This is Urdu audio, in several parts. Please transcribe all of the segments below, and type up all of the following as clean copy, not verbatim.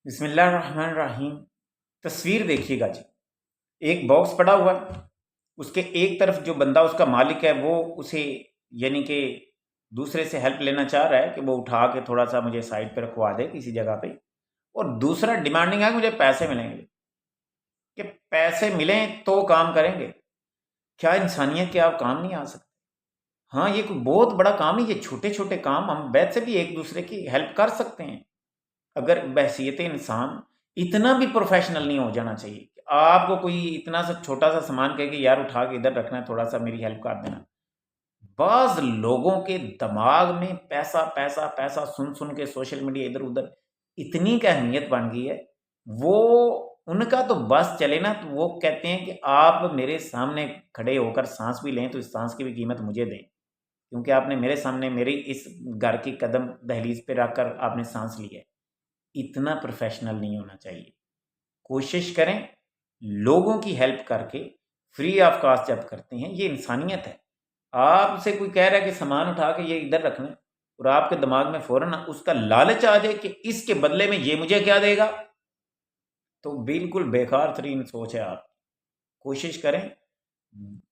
بسم اللہ الرحمن الرحیم۔ تصویر دیکھیے گا جی، ایک باکس پڑا ہوا ہے، اس کے ایک طرف جو بندہ اس کا مالک ہے وہ اسے یعنی کہ دوسرے سے ہیلپ لینا چاہ رہا ہے کہ وہ اٹھا کے تھوڑا سا مجھے سائڈ پہ رکھوا دے کسی جگہ پہ، اور دوسرا ڈیمانڈنگ ہے کہ مجھے پیسے ملیں گے، کہ پیسے ملیں تو کام کریں گے۔ کیا انسانیت کے آپ کام نہیں آ سکتے؟ ہاں، یہ کوئی بہت بڑا کام ہے، یہ چھوٹے چھوٹے کام ہم بیت سے بھی ایک دوسرے کی ہیلپ کر سکتے ہیں۔ اگر بحیثیت انسان اتنا بھی پروفیشنل نہیں ہو جانا چاہیے کہ آپ کو کوئی اتنا سا چھوٹا سا سامان کہے کہ یار اٹھا کے ادھر رکھنا ہے، تھوڑا سا میری ہیلپ کر دینا۔ بعض لوگوں کے دماغ میں پیسہ پیسہ پیسہ سن سن کے سوشل میڈیا ادھر ادھر اتنی کہ اہمیت بن گئی ہے، وہ ان کا تو بس چلے نا تو وہ کہتے ہیں کہ آپ میرے سامنے کھڑے ہو کر سانس بھی لیں تو اس سانس کی بھی قیمت مجھے دیں، کیونکہ آپ نے میرے سامنے میری اس گھر کی قدم دہلیز پہ رکھ کر آپ نے سانس لی ہے۔ اتنا پروفیشنل نہیں ہونا چاہیے۔ کوشش کریں لوگوں کی ہیلپ کر کے فری آف کاسٹ جب کرتے ہیں، یہ انسانیت ہے۔ آپ سے کوئی کہہ رہا ہے کہ سامان اٹھا کے یہ ادھر رکھنا ہے، اور آپ کے دماغ میں فوراً اس کا لالچ آ جائے کہ اس کے بدلے میں یہ مجھے کیا دے گا، تو بالکل بیکار ترین سوچ ہے آپ۔ کوشش کریں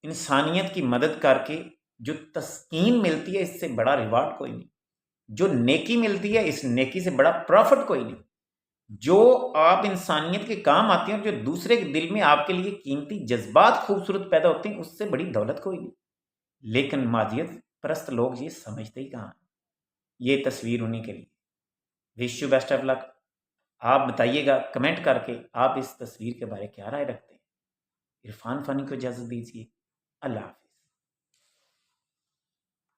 انسانیت کی مدد کر کے جو تسکین ملتی ہے اس سے بڑا ریوارڈ کوئی نہیں، جو نیکی ملتی ہے اس نیکی سے بڑا پروفٹ کوئی نہیں، جو آپ انسانیت کے کام آتے ہیں اور جو دوسرے کے دل میں آپ کے لیے قیمتی جذبات خوبصورت پیدا ہوتے ہیں، اس سے بڑی دولت کوئی نہیں۔ لیکن مادیت پرست لوگ یہ سمجھتے ہی کہاں ہیں۔ یہ تصویر انہیں کے لیے۔ وش یو بیسٹ آف لک۔ آپ بتائیے گا کمنٹ کر کے آپ اس تصویر کے بارے کیا رائے رکھتے ہیں۔ عرفان فانی کو اجازت دیجیے۔ اللہ حافظ۔